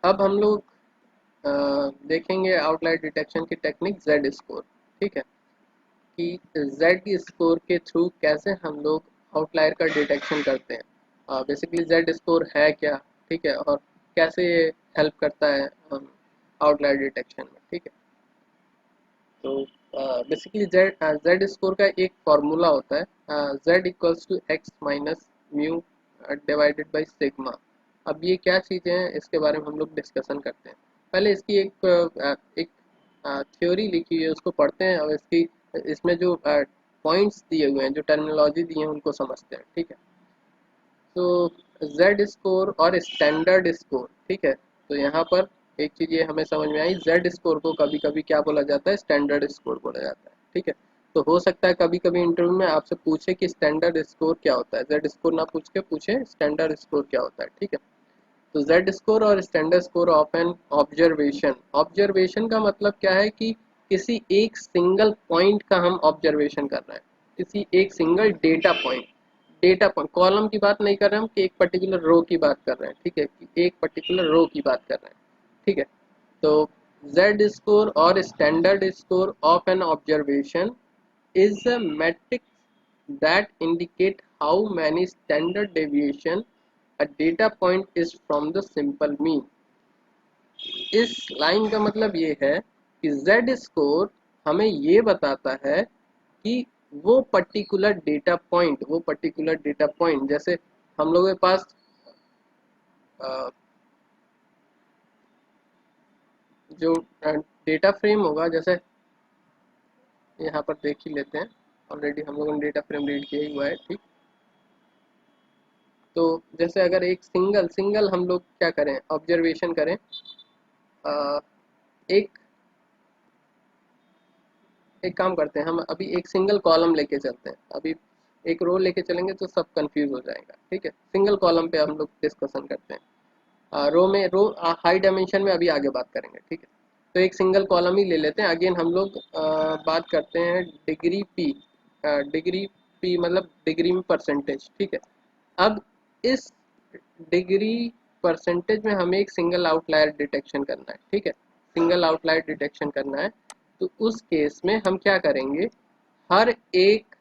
अब हम लोग देखेंगे आउटलायर डिटेक्शन की टेक्निक जेड स्कोर। ठीक है, कि जेड स्कोर के थ्रू कैसे हम लोग आउटलायर का डिटेक्शन करते हैं। बेसिकली जेड स्कोर है क्या, ठीक है, और कैसे ये हेल्प करता है आउटलायर डिटेक्शन में। ठीक है, तो बेसिकली जेड स्कोर का एक फार्मूला होता है, Z equals to X minus mu divided by sigma. अब ये क्या चीज़ें हैं इसके बारे में हम लोग डिस्कशन करते हैं। पहले इसकी एक थ्योरी लिखी हुई है उसको पढ़ते हैं, और इसकी इसमें जो पॉइंट्स दिए हुए हैं, जो टर्मिनोलॉजी दी है उनको समझते हैं। ठीक है, तो जेड स्कोर और स्टैंडर्ड स्कोर। ठीक है, तो यहाँ पर एक चीज़ ये हमें समझ में आई, जेड स्कोर को कभी कभी क्या बोला जाता है, स्टैंडर्ड स्कोर बोला जाता है। ठीक है, तो हो सकता है कभी कभी इंटरव्यू में आपसे पूछे कि स्टैंडर्ड स्कोर क्या होता है, जेड स्कोर ना पूछ के पूछे स्टैंडर्ड स्कोर क्या होता है। ठीक है, तो जेड स्कोर और standard score of an observation. Observation का मतलब क्या है कि किसी एक सिंगल पॉइंट का हम ऑब्जर्वेशन कर रहे हैं, किसी एक single data point. Data point column की बात नहीं कर रहे हम, कि एक पर्टिकुलर रो की बात कर रहे हैं। ठीक है, कि एक पर्टिकुलर रो की बात कर रहे हैं। ठीक है, तो जेड स्कोर और standard score of an observation is a metric that indicate how many standard deviation a data point is from the simple mean। इस लाइन का मतलब ये है कि z स्कोर हमें ये बताता है कि वो पर्टिकुलर डेटा पॉइंट, जैसे हम लोगों के पास अ, जो डेटा फ्रेम होगा, जैसे यहाँ पर देख ही लेते हैं, ऑलरेडी हम लोगों ने डेटा फ्रेम रीड किया ही हुआ है। ठीक, तो जैसे अगर एक सिंगल सिंगल हम लोग क्या करें, ऑब्जर्वेशन करें, अ, एक एक काम करते हैं, हम अभी एक सिंगल कॉलम लेके चलते हैं। अभी एक रो लेके चलेंगे तो सब कंफ्यूज हो जाएगा। ठीक है, सिंगल कॉलम पे हम लोग डिस्कशन करते हैं। रो हाई डायमेंशन में अभी आगे बात करेंगे। ठीक है, तो एक सिंगल कॉलम ही ले लेते हैं। अगेन हम लोग बात करते हैं डिग्री पी। डिग्री पी मतलब डिग्री में परसेंटेज। ठीक है, अब इस डिग्री परसेंटेज में हमें एक सिंगल आउटलायर डिटेक्शन करना है। ठीक है, सिंगल आउटलायर डिटेक्शन करना है, तो उस केस में हम क्या करेंगे, हर एक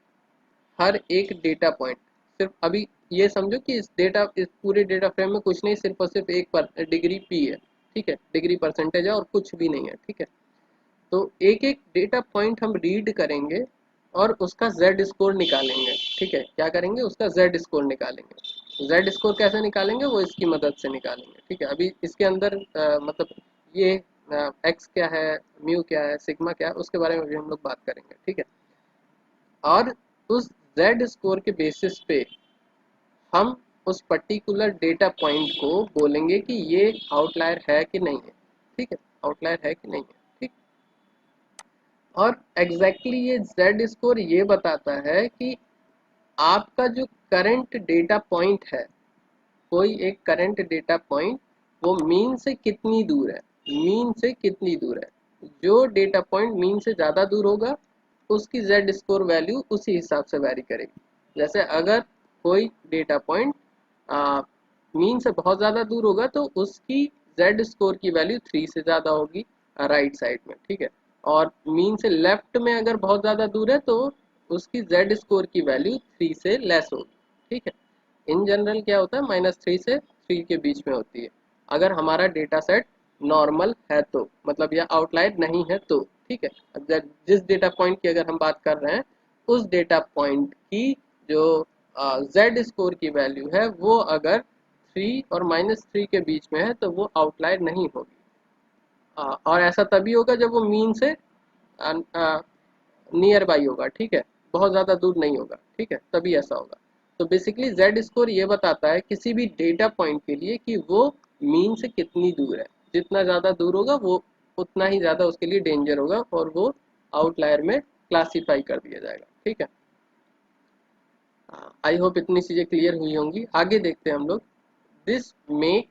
हर एक डेटा पॉइंट, सिर्फ अभी ये समझो कि इस पूरे डेटा फ्रेम में कुछ नहीं, सिर्फ और सिर्फ एक डिग्री पी है। ठीक है, डिग्री परसेंटेज है और कुछ भी नहीं है। ठीक है, तो एक एक डेटा पॉइंट हम रीड करेंगे और उसका जेड स्कोर निकालेंगे। ठीक है, क्या करेंगे, उसका जेड स्कोर निकालेंगे। जेड स्कोर कैसे निकालेंगे, वो इसकी मदद से निकालेंगे। ठीक है, अभी इसके अंदर मतलब ये एक्स क्या है, म्यू क्या है, सिग्मा क्या है, उसके बारे में भी हम लोग बात करेंगे। ठीक है, और उस जेड स्कोर के बेसिस पे हम उस पर्टिकुलर डेटा पॉइंट को बोलेंगे कि ये आउटलायर है कि नहीं है। ठीक है, आउटलायर है कि नहीं है। ठीक, और एग्जैक्टली ये जेड स्कोर ये बताता है कि आपका जो करंट डेटा पॉइंट है, कोई एक करंट डेटा पॉइंट, वो मीन से कितनी दूर है, मीन से कितनी दूर है। जो डेटा पॉइंट मीन से ज़्यादा दूर होगा उसकी जेड स्कोर वैल्यू उसी हिसाब से वैरी करेगी। जैसे अगर कोई डेटा पॉइंट मीन से बहुत ज़्यादा दूर होगा तो उसकी जेड स्कोर की वैल्यू 3 से ज़्यादा होगी राइट साइड में। ठीक है, और मीन से लेफ्ट में अगर बहुत ज़्यादा दूर है तो उसकी जेड स्कोर की वैल्यू 3 से लेस होगी। ठीक है, इन जनरल क्या होता है, -3 से 3 के बीच में होती है, अगर हमारा डेटा सेट नॉर्मल है तो, मतलब यह आउटलायर नहीं है तो। ठीक है, अगर जिस डेटा पॉइंट की अगर हम बात कर रहे हैं, उस डेटा पॉइंट की जो जेड स्कोर की वैल्यू है वो अगर 3 और -3 के बीच में है तो वो आउटलायर नहीं होगी। और ऐसा तभी होगा जब वो मीन से नियर बाई होगा। ठीक है, बहुत ज़्यादा दूर नहीं होगा। ठीक है, तभी ऐसा होगा। तो बेसिकली जेड स्कोर ये बताता है किसी भी डेटा पॉइंट के लिए कि वो मीन से कितनी दूर है। जितना ज़्यादा दूर होगा वो उतना ही ज़्यादा उसके लिए डेंजर होगा और वो आउटलायर में क्लासीफाई कर दिया जाएगा। ठीक है, आई होप इतनी चीज़ें क्लियर हुई होंगी। आगे देखते हैं हम लोग। This make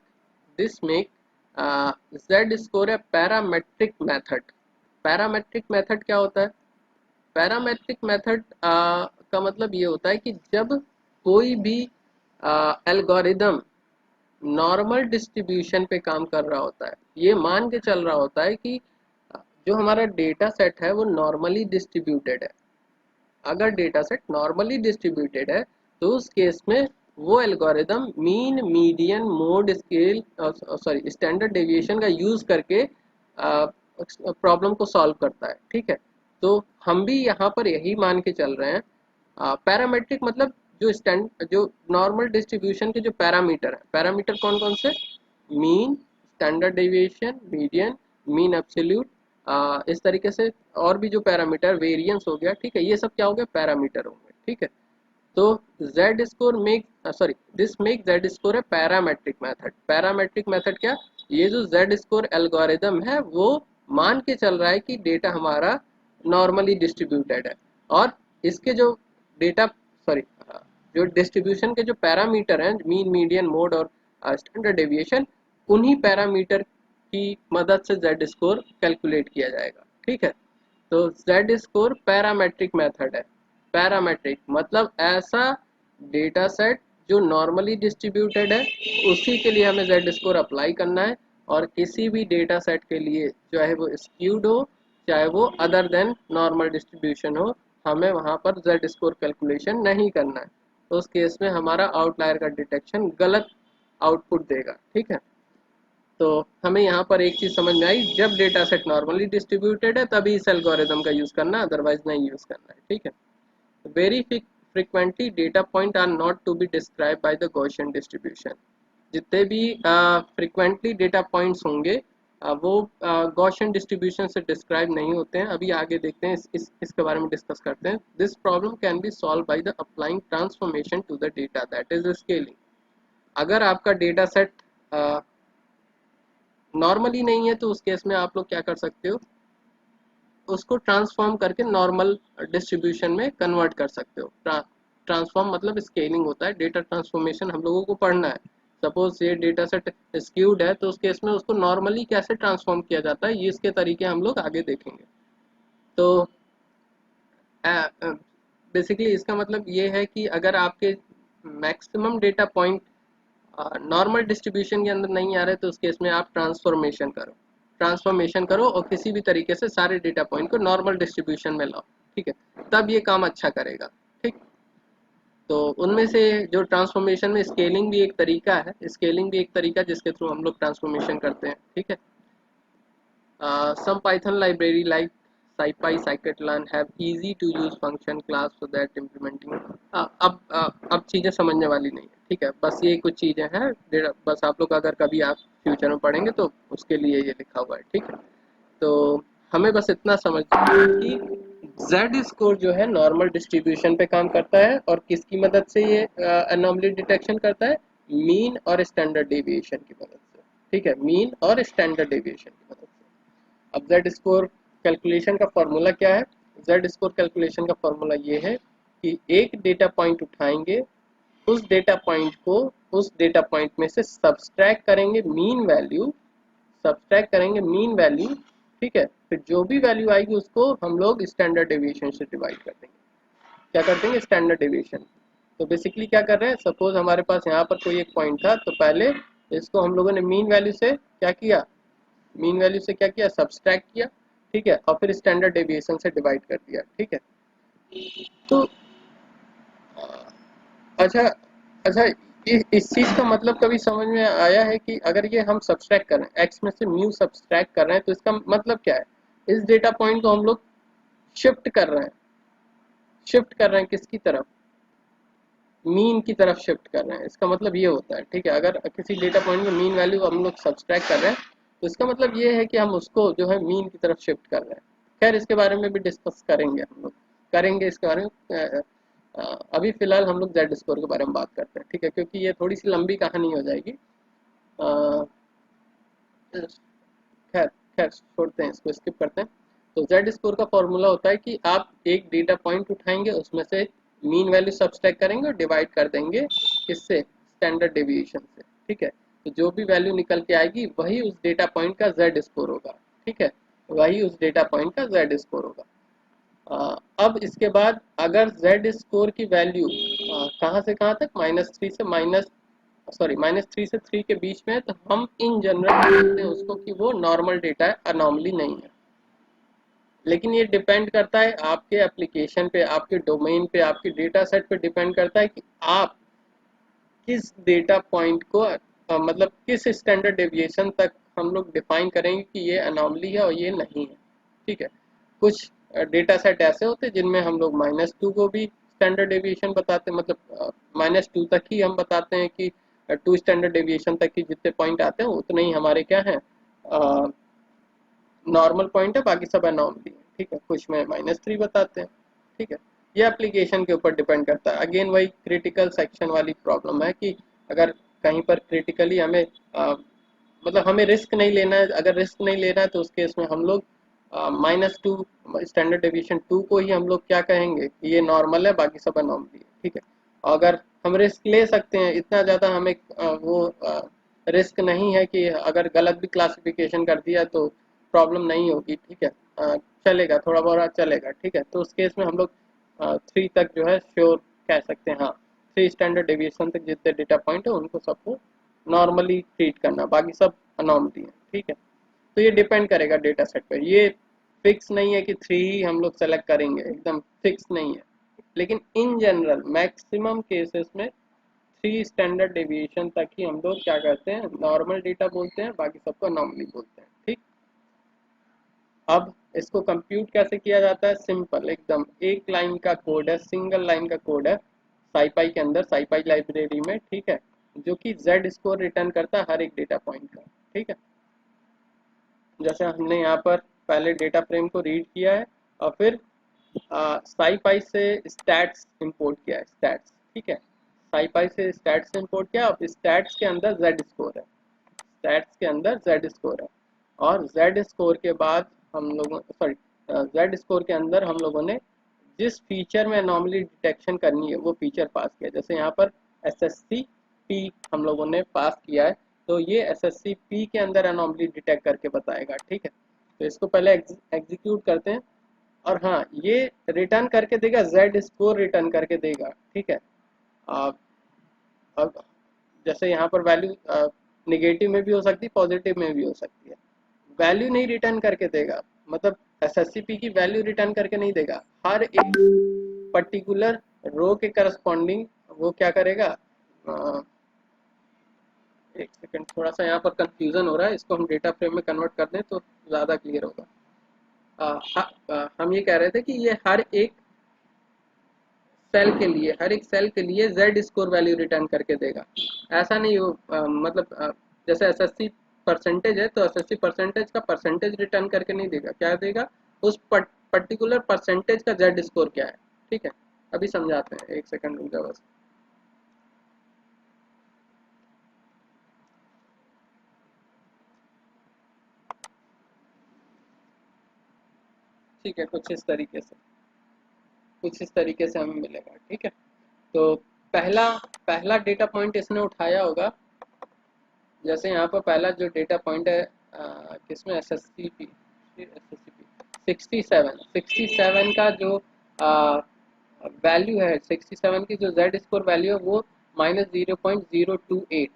this make Z score है पैरामेट्रिक मेथड। पैरामेट्रिक मेथड क्या होता है, पैरामेट्रिक मेथड का मतलब ये होता है कि जब कोई भी एल्गोरिदम नॉर्मल डिस्ट्रीब्यूशन पे काम कर रहा होता है, ये मान के चल रहा होता है कि जो हमारा डेटा सेट है वो नॉर्मली डिस्ट्रीब्यूटेड है। अगर डेटा सेट नॉर्मली डिस्ट्रीब्यूटेड है तो उस केस में वो algorithm mean median mode scale sorry standard deviation का यूज करके प्रॉब्लम को सॉल्व करता है। ठीक है, तो हम भी यहाँ पर यही मान के चल रहे हैं। पैरामेट्रिक मतलब जो नॉर्मल डिस्ट्रीब्यूशन के जो पैरामीटर है, पैरामीटर कौन कौन से, mean, standard deviation, median, mean absolute, इस तरीके से और भी जो पैरामीटर, वेरिएंस हो गया, ठीक है, ये सब क्या हो गया, पैरामीटर हो गए। ठीक है, तो Z score make sorry this make Z score है पैरामेट्रिक मेथड। पैरामेट्रिक मेथड क्या, ये जो जेड स्कोर एल्गोरिदम है वो मान के चल रहा है कि डेटा हमारा नॉर्मली डिस्ट्रीब्यूटेड है, और इसके जो डेटा सॉरी जो डिस्ट्रीब्यूशन के जो पैरामीटर हैं, मीन, मीडियन, मोड और स्टैंडर्ड डेविएशन, उन्हीं पैरामीटर की मदद से जेड स्कोर कैलकुलेट किया जाएगा। ठीक है, तो जेड स्कोर पैरामेट्रिक मेथड है। पैरामेट्रिक मतलब ऐसा डेटा सेट जो नॉर्मली डिस्ट्रीब्यूटेड है, उसी के लिए हमें जेड स्कोर अप्लाई करना है, और किसी भी डेटा सेट के लिए चाहे वो स्क्यूड हो, चाहे वो अदर देन नॉर्मल डिस्ट्रीब्यूशन हो, हमें वहाँ पर जेड स्कोर कैलकुलेशन नहीं करना है। तो उस केस में हमारा आउटलायर का डिटेक्शन गलत आउटपुट देगा। ठीक है, तो हमें यहाँ पर एक चीज़ समझ में आई, जब डेटा सेट नॉर्मली डिस्ट्रीब्यूटेड है तभी इस एल्गोरिदम का यूज़ करना, अदरवाइज नहीं यूज़ करना है। ठीक है, very frequently data point are not to be described by the Gaussian distribution। जितने भी फ्रिक्वेंटली डेटा पॉइंट्स होंगे वो गॉसियन डिस्ट्रीब्यूशन से डिस्क्राइब नहीं होते हैं। अभी आगे देखते हैं, इसके बारे में डिस्कस करते हैं। This problem can be solve by the applying transformation to the data, that is scaling. अगर आपका डेटा सेट नॉर्मली नहीं है तो उस केस में आप लोग क्या कर सकते हो, उसको ट्रांसफॉर्म करके नॉर्मल डिस्ट्रीब्यूशन में कन्वर्ट कर सकते हो। ट्रांसफॉर्म मतलब स्केलिंग होता है, डेटा ट्रांसफॉर्मेशन हम लोगों को पढ़ना है। सपोज ये डेटा सेट स्क्यूड है तो उस केस में उसको नॉर्मली कैसे ट्रांसफॉर्म किया जाता है, ये इसके तरीके हम लोग आगे देखेंगे। तो बेसिकली इसका मतलब ये है कि अगर आपके maximum data point normal distribution के अंदर नहीं आ रहे तो उस केस में आप ट्रांसफॉर्मेशन करो और किसी भी तरीके से सारे डेटा पॉइंट को नॉर्मल डिस्ट्रीब्यूशन में लाओ। ठीक है, तब ये काम अच्छा करेगा। ठीक, तो उनमें से जो ट्रांसफॉर्मेशन में स्केलिंग भी एक तरीका है, स्केलिंग भी एक तरीका जिसके थ्रू हम लोग ट्रांसफॉर्मेशन करते हैं। ठीक है, some Python library like SciPy, scikit-learn have easy to use function class so that implementing अब चीज़ें समझने वाली नहीं है। ठीक है, बस ये कुछ चीज़ें हैं, बस आप लोग अगर कभी आप फ्यूचर में पढ़ेंगे तो उसके लिए ये लिखा हुआ है। ठीक है, तो हमें बस इतना समझना है कि जेड स्कोर जो है नॉर्मल डिस्ट्रीब्यूशन पे काम करता है, और किसकी मदद से ये एनोमली डिटेक्शन करता है, मीन और स्टैंडर्ड डेविएशन की मदद से। ठीक है, मीन और स्टैंडर्ड डेविएशन की मदद से। अब जेड स्कोर कैलकुलेशन का फॉर्मूला क्या है, जेड स्कोर कैलकुलेशन का फॉर्मूला ये है कि एक डेटा पॉइंट उठाएंगे, उस डेटा पॉइंट को उस डेटा पॉइंट में से सब्सट्रैक्ट करेंगे मीन वैल्यू। ठीक है, फिर जो भी वैल्यू आएगी उसको हम लोग स्टैंडर्ड डेविएशन से डिवाइड कर देंगे। क्या कर देंगे, स्टैंडर्ड डेविएशन। तो बेसिकली क्या कर रहे हैं, सपोज हमारे पास यहाँ पर कोई एक पॉइंट था, तो पहले इसको हम लोगों ने मीन वैल्यू से क्या किया, सब्सट्रैक्ट किया। ठीक है, और फिर स्टैंडर्ड डेविएशन से डिवाइड कर दिया। ठीक है, तो अच्छा अच्छा, इस चीज का मतलब कभी समझ में आया है कि अगर ये हम सब्सट्रैक्ट कर रहे हैं, एक्स में से म्यू सब्सट्रैक्ट कर रहे हैं, तो इसका मतलब क्या है, इस डेटा पॉइंट को हम लोग शिफ्ट कर रहे हैं, किसकी तरफ, मीन की तरफ शिफ्ट कर रहे हैं। इसका मतलब ये होता है। ठीक है, अगर किसी डेटा पॉइंट में मीन वैल्यू हम लोग सब्सट्रैक्ट कर रहे हैं तो इसका मतलब ये है कि हम उसको जो है मीन की तरफ शिफ्ट कर रहे हैं। खैर इसके बारे में भी डिस्कस करेंगे, हम लोग करेंगे इसके बारे में। अभी फिलहाल हम लोग जेड स्कोर के बारे में बात करते हैं। ठीक है, क्योंकि ये थोड़ी सी लंबी कहानी हो जाएगी। अ, खैर खैर छोड़ते हैं, इसको स्किप करते हैं। तो जेड स्कोर का फॉर्मूला होता है कि आप एक डेटा पॉइंट उठाएंगे, उसमें से मीन वैल्यू सब्सट्रैक्ट करेंगे और डिवाइड कर देंगे किससे, स्टैंडर्ड डेविएशन से। ठीक है, तो जो भी वैल्यू निकल के आएगी वही उस डेटा पॉइंट का जेड स्कोर होगा। ठीक है, वही उस डेटा पॉइंट का जेड स्कोर होगा। अब इसके बाद अगर जेड स्कोर की वैल्यू कहाँ से कहाँ तक, -3 से सॉरी -3 से 3 के बीच में है, तो हम इन जनरल बोलते हैं उसको कि वो नॉर्मल डेटा है, अनॉमली नहीं है। लेकिन ये डिपेंड करता है आपके एप्लीकेशन पे, आपके डोमेन पे, आपके डेटा सेट पे डिपेंड करता है कि आप किस डेटा पॉइंट को मतलब किस स्टैंडर्ड डेविएशन तक हम लोग डिफाइन करेंगे कि ये अनॉमली है और ये नहीं है। ठीक है, कुछ डेटा सेट ऐसे होते हैं जिनमें हम लोग -2 को भी स्टैंडर्ड डेविएशन बताते हैं, मतलब -2 तक ही हम बताते हैं कि 2 स्टैंडर्ड डेविएशन तक की जितने पॉइंट आते हैं उतने ही हमारे क्या हैं, नॉर्मल पॉइंट है, बाकी सब अनॉमली है। ठीक है, कुछ में -3 बताते हैं। ठीक है, ये एप्लीकेशन के ऊपर डिपेंड करता है। अगेन वही क्रिटिकल सेक्शन वाली प्रॉब्लम है कि अगर कहीं पर क्रिटिकली हमें मतलब हमें रिस्क नहीं लेना है, अगर रिस्क नहीं लेना है तो उस केस में हम लोग -2 स्टैंडर्ड डेविएशन 2 को ही हम लोग क्या कहेंगे कि ये नॉर्मल है, बाकी सब अनॉमली है। ठीक है, अगर हम रिस्क ले सकते हैं, इतना ज़्यादा हमें वो रिस्क नहीं है कि अगर गलत भी क्लासिफिकेशन कर दिया तो प्रॉब्लम नहीं होगी। ठीक है, चलेगा, थोड़ा बहुत चलेगा। ठीक है, तो उस केस में हम लोग 3 तक जो है श्योर कह सकते हैं, हाँ 3 स्टैंडर्ड डेविएशन तक जितने डेटा पॉइंट है उनको सबको नॉर्मली ट्रीट करना, बाकी सब अनॉमली है। ठीक है, तो ये डिपेंड करेगा डेटा सेट पर, ये फिक्स नहीं है कि 3 ही हम लोग सेलेक्ट करेंगे, एकदम फिक्स नहीं है। लेकिन इन जनरल मैक्सिमम केसेस में 3 स्टैंडर्ड डेविएशन तक ही हम लोग क्या करते हैं, नॉर्मल डेटा बोलते हैं, बाकी सबको अनॉमली बोलते हैं। ठीक, अब इसको कंप्यूट कैसे किया जाता है, सिंपल एकदम, एक लाइन का कोड है, सिंगल लाइन का कोड है साईपाई के अंदर, साईपाई लाइब्रेरी में। ठीक है, जो कि जेड स्कोर रिटर्न करता है हर एक डेटा पॉइंट का। ठीक है, जैसे हमने यहाँ पर पहले डेटा फ्रेम को रीड किया है और फिर साईपाई से स्टैट्स इंपोर्ट किया है, स्टैट्स। ठीक है, साईपाई से स्टैट्स इंपोर्ट किया और स्टैट्स के अंदर जेड स्कोर है, स्टैट्स के अंदर जेड स्कोर है। और जेड स्कोर के बाद हम लोगों, सॉरी, जेड स्कोर के अंदर हम लोगों ने जिस फीचर में अनोमली डिटेक्शन करनी है वो फीचर पास किया। जैसे यहाँ पर एस एस सी पी हम लोगों ने पास किया है, तो ये एस एस सी पी के अंदर अनोमली डिटेक्ट करके बताएगा। ठीक है, तो इसको पहले एग्जीक्यूट करते हैं और हाँ ये रिटर्न करके देगा, जेड स्कोर रिटर्न करके देगा। ठीक है, अब जैसे यहाँ पर वैल्यू निगेटिव में भी हो सकती है, पॉजिटिव में भी हो सकती है। वैल्यू नहीं रिटर्न करके देगा, मतलब एसएससीपी की वैल्यू रिटर्न करके नहीं देगा, हर एक पर्टिकुलर रो के करस्पॉन्डिंग वो क्या करेगा। अ, एक सेकंड, थोड़ा सा यहाँ पर कंफ्यूजन हो रहा है, इसको हम डेटा फ्रेम में कन्वर्ट कर दें तो ज़्यादा क्लियर होगा। हम ये कह रहे थे कि ये हर एक सेल के लिए, हर एक सेल के लिए जेड स्कोर वैल्यू रिटर्न करके देगा। ऐसा नहीं हो मतलब जैसे एसएससी परसेंटेज है तो एसएससी परसेंटेज का परसेंटेज रिटर्न करके नहीं देगा, क्या देगा, उस पर्टिकुलर परसेंटेज का जेड स्कोर क्या है। ठीक है, अभी समझाते हैं, एक सेकंड रुक जाओ बस। ठीक है, कुछ इस तरीके से हमें मिलेगा। ठीक है, तो पहला पहला डेटा पॉइंट इसने उठाया होगा, जैसे यहाँ पर पहला जो डेटा पॉइंट है किसमें, एस एस सी पी, 67 का जो वैल्यू है, 67 की जो जेड स्कोर वैल्यू है वो -0.028।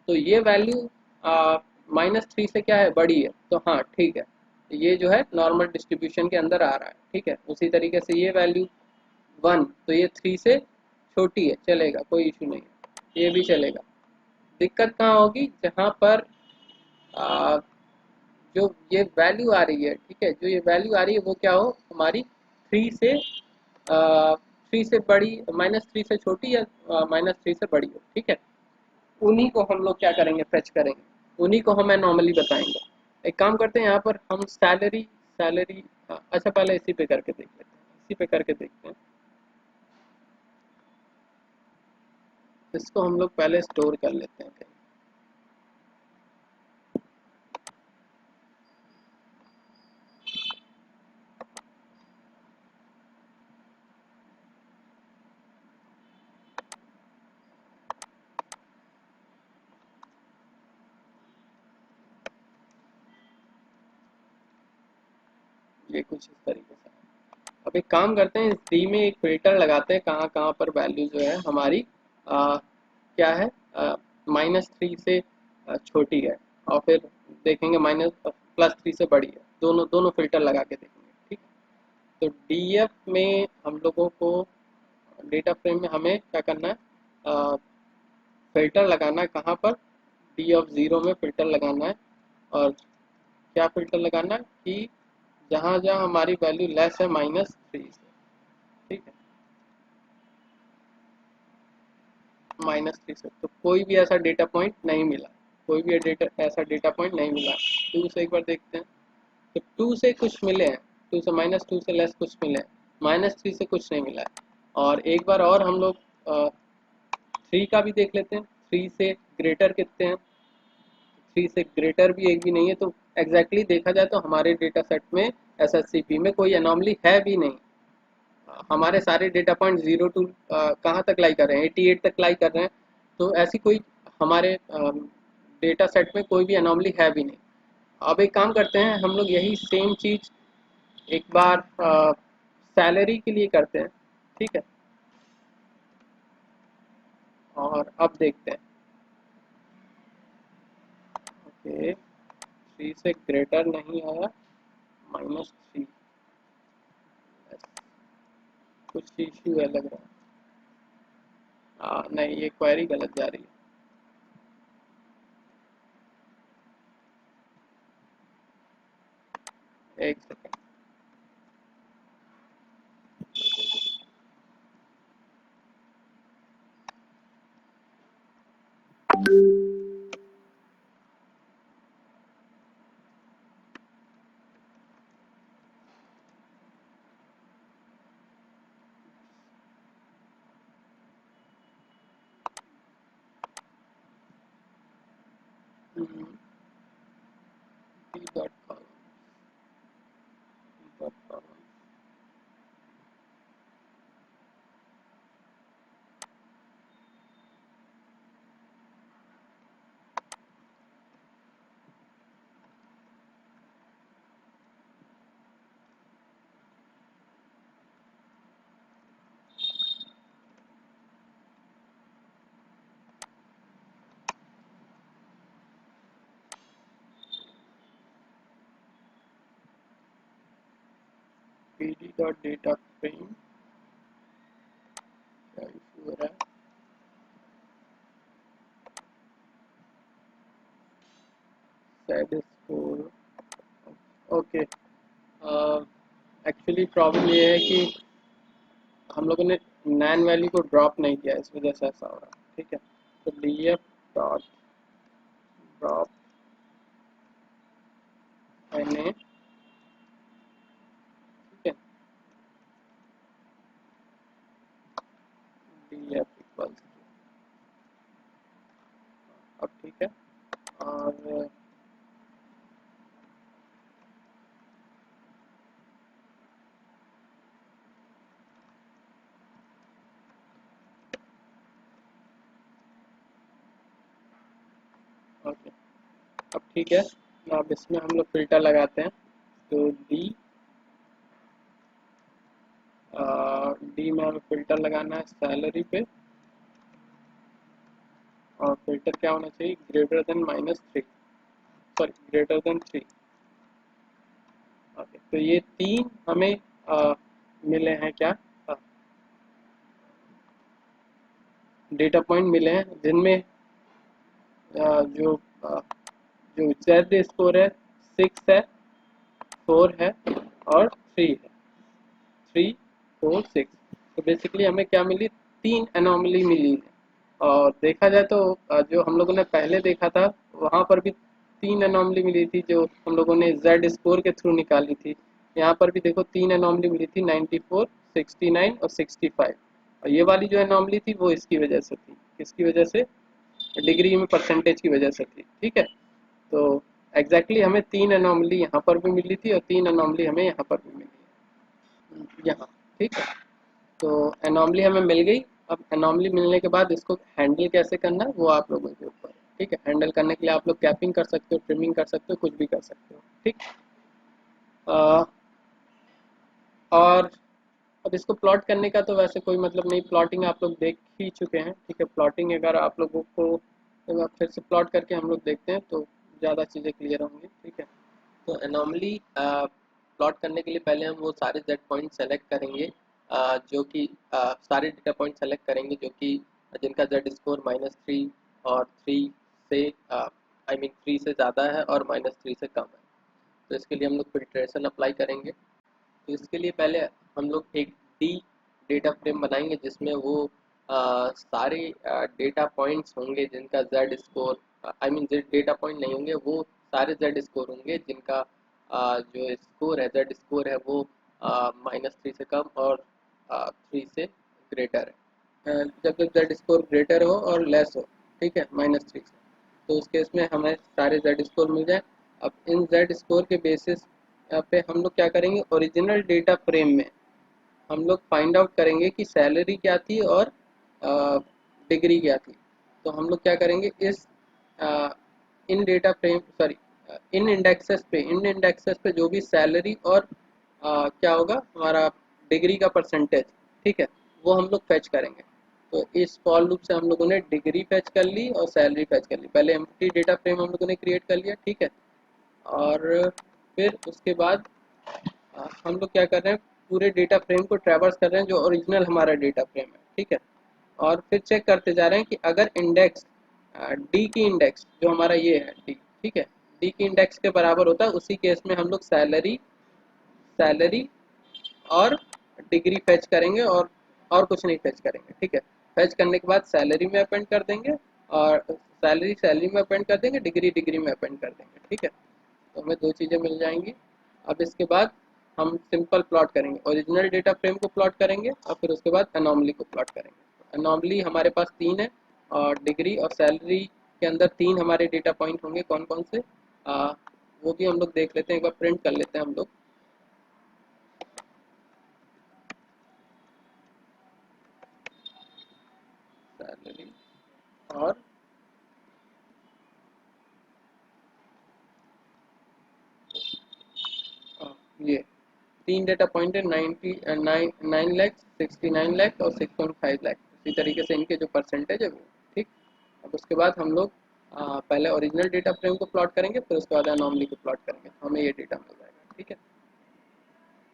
तो ये वैल्यू -3 से क्या है, बड़ी है, तो हाँ ठीक है, ये जो है नॉर्मल डिस्ट्रीब्यूशन के अंदर आ रहा है। ठीक है, उसी तरीके से ये वैल्यू 1, तो ये 3 से छोटी है, चलेगा, कोई इशू नहीं है, ये भी चलेगा। दिक्कत कहाँ होगी, जहाँ पर आ, जो ये वैल्यू आ रही है, ठीक है, जो ये वैल्यू आ रही है वो क्या हो, हमारी 3 से 3 से बड़ी, -3 से छोटी या -3 से बड़ी हो। ठीक है, उन्हीं को हम लोग क्या करेंगे, फेच करेंगे, उन्हीं को हमें नॉर्मली बताएंगे। एक काम करते हैं, यहाँ पर हम सैलरी सैलरी अच्छा पहले इसी पे करके देख लेते हैं, इसी पे करके देखते हैं, इसको हम लोग पहले स्टोर कर लेते हैं कहीं। ये कुछ इस तरीके से। अब एक काम करते हैं, सी में एक फिल्टर लगाते हैं, कहाँ कहाँ पर वैल्यू जो है हमारी क्या है, -3 से छोटी है, और फिर देखेंगे +3 से बड़ी है, दोनों दोनों फ़िल्टर लगा के देखेंगे, ठीक है। तो डीएफ में हम लोगों को डेटा फ्रेम में हमें क्या करना है, फ़िल्टर लगाना है कहाँ पर, डी ऑफ ज़ीरो में फ़िल्टर लगाना है। और क्या फ़िल्टर लगाना है कि जहाँ जहाँ हमारी वैल्यू लेस है -3 से, ठीक है, -3 से, तो कोई भी ऐसा डेटा पॉइंट नहीं मिला, कोई भी ऐसा डेटा पॉइंट नहीं मिला। 2 से एक बार देखते हैं, तो 2 से कुछ मिले हैं, 2 से -2 से लेस कुछ मिले हैं, -3 से कुछ नहीं मिला है। और एक बार और हम लोग 3 का भी देख लेते हैं, 3 से ग्रेटर कितने हैं, 3 से ग्रेटर भी एक भी नहीं है। तो एग्जैक्टली देखा जाए तो हमारे डेटा सेट में एसएससीपी में कोई अनोमली है भी नहीं। हमारे सारे डेटा पॉइंट 0 टू कहाँ तक लाई कर रहे हैं, 88 तक लाई कर रहे हैं। तो ऐसी कोई हमारे डेटा सेट में कोई भी अनोमली है भी नहीं। अब एक काम करते हैं, हम लोग यही सेम चीज़ एक बार सैलरी के लिए करते हैं, ठीक है। और अब देखते हैं, ओके, 3 से ग्रेटर नहीं आया, -3, कुछ इश्यू है लग रहा है। नहीं, ये क्वेरी गलत जा रही है, एक second. Dot column, dot column, pd dot data frame, क्या इशू हो रहा है। Set score, okay. Actually problem ये है कि हम लोगों ने नैन वैल्यू को ड्रॉप नहीं किया, इस वजह से ऐसा हो रहा है, ठीक है। तो df डॉट ड्रॉप na, ठीक है, df इक्वल्स, अब ठीक है। और ओके, अब ठीक है। अब इसमें हम लोग फिल्टर लगाते हैं। तो डी में हमें फिल्टर लगाना है सैलरी पे, और फिल्टर क्या होना चाहिए, greater than -3, sorry greater than 3। Okay, तो ये 3 हमें मिले हैं क्या, डेटा पॉइंट मिले हैं, जिनमें जो जो जेड स्कोर है 6 है, 4 है, और 3 है, 3, 4, 6। तो बेसिकली हमें क्या मिली, 3 एनोमली मिली है। और देखा जाए तो जो हम लोगों ने पहले देखा था वहाँ पर भी 3 एनोमली मिली थी, जो हम लोगों ने जेड स्कोर के थ्रू निकाली थी। यहाँ पर भी देखो 3 एनोमली मिली थी, 94, 69 और 65। और ये वाली जो एनोमली थी वो इसकी वजह से थी, किसकी वजह से, डिग्री में परसेंटेज की वजह से थी, ठीक है। तो एग्जैक्टली हमें 3 एनोमली यहाँ पर भी मिली थी और 3 एनोमली हमें यहाँ पर भी मिली है, यहाँ, ठीक है। तो एनॉमली हमें मिल गई। अब एनॉमली मिलने के बाद इसको हैंडल कैसे करना है वो आप लोगों के ऊपर है, ठीक है। हैंडल करने के लिए आप लोग कैपिंग कर सकते हो, ट्रिमिंग कर सकते हो, कुछ भी कर सकते हो, ठीक। अ, और अब इसको प्लॉट करने का तो वैसे कोई मतलब नहीं, प्लॉटिंग आप लोग देख ही चुके हैं, ठीक है। प्लॉटिंग अगर आप लोगों को तो अब फिर से प्लॉट करके हम लोग देखते हैं तो ज़्यादा चीज़ें क्लियर होंगी, ठीक है। तो एनॉमली प्लॉट करने के लिए पहले हम वो सारे जेड पॉइंट सेलेक्ट करेंगे, जो कि सारे डेटा पॉइंट सेलेक्ट करेंगे जो कि जिनका जेड स्कोर -3 और 3 से आई मीन 3 से ज़्यादा है और -3 से कम है। तो इसके लिए हम लोग फिल्ट्रेशन अप्लाई करेंगे। तो इसके लिए पहले हम लोग एक डी डेटा फ्रेम बनाएंगे जिसमें वो सारे डेटा पॉइंट्स होंगे जिनका Z score I mean Z data point नहीं होंगे, वो सारे जेड स्कोर होंगे जिनका जो स्कोर है जेड स्कोर है वो -3 से कम और 3 से ग्रेटर है। जब जब जेड स्कोर ग्रेटर हो और लेस हो, ठीक है, -3 से, तो उस केस में हमें सारे जेड स्कोर मिल जाए। अब इन जेड स्कोर के बेसिस पे हम लोग क्या करेंगे, ओरिजिनल डेटा फ्रेम में हम लोग फाइंड आउट करेंगे कि सैलरी क्या थी और डिग्री क्या थी। तो हम लोग क्या करेंगे, इस अ, इन डेटा फ्रेम सॉरी इन इंडेक्सेस पे जो भी सैलरी और क्या होगा हमारा डिग्री का परसेंटेज, ठीक है, वो हम लोग फैच करेंगे। तो इस फॉर लूप से हम लोगों ने डिग्री फैच कर ली और सैलरी फैच कर ली। पहले एम्प्टी डेटा फ्रेम हम लोगों ने क्रिएट कर लिया, ठीक है। और फिर उसके बाद हम लोग क्या कर रहे हैं, पूरे डेटा फ्रेम को ट्रैवर्स कर रहे हैं जो ओरिजिनल हमारा डेटा फ्रेम है, ठीक है। और फिर चेक करते जा रहे हैं कि अगर इंडेक्स डी की इंडेक्स जो हमारा ये है डी, ठीक है, डी की इंडेक्स के बराबर होता है, उसी केस में हम लोग सैलरी सैलरी और डिग्री फैच करेंगे और कुछ नहीं फैच करेंगे, ठीक है। फैच करने के बाद सैलरी में अपेंड कर देंगे और सैलरी सैलरी में अपेंड कर देंगे, डिग्री डिग्री में अपेंड कर देंगे, ठीक है। तो हमें दो चीज़ें मिल जाएंगी। अब इसके बाद हम सिंपल प्लॉट करेंगे, ओरिजिनल डेटा फ्रेम को प्लॉट करेंगे और फिर उसके बाद अनोमली को प्लॉट करेंगे। अनोमली हमारे पास 3 है और डिग्री और सैलरी के अंदर 3 हमारे डेटा पॉइंट होंगे, कौन कौन से, वो भी हम लोग देख लेते हैं, एक बार प्रिंट कर लेते हैं हम लोग। सैलरी और ये 3 डेटा पॉइंट है, 9 9 लाख 69 लाख और 6.5 लाख। इसी तरीके से इनके जो परसेंटेज है वो, ठीक। अब उसके बाद हम लोग पहले ओरिजिनल डेटा फ्रेम को प्लॉट करेंगे, फिर उसके बाद अनोमली को प्लॉट करेंगे, तो हमें ये डेटा मिल जाएगा, ठीक है।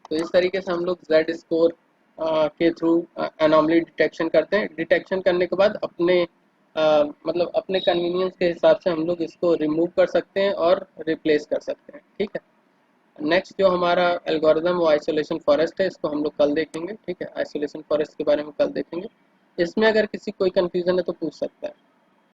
तो इस तरीके से हम लोग जेड स्कोर के थ्रू अनोमली डिटेक्शन करते हैं। डिटेक्शन करने के बाद अपने मतलब अपने कन्वीनियंस के हिसाब से हम लोग इसको रिमूव कर सकते हैं और रिप्लेस कर सकते हैं, ठीक है। नेक्स्ट जो हमारा एल्गोरिदम वो आइसोलेशन फॉरेस्ट है, इसको हम लोग कल देखेंगे, ठीक है। आइसोलेशन फॉरेस्ट के बारे में कल देखेंगे। इसमें अगर किसी कोई कन्फ्यूज़न है तो पूछ सकता है।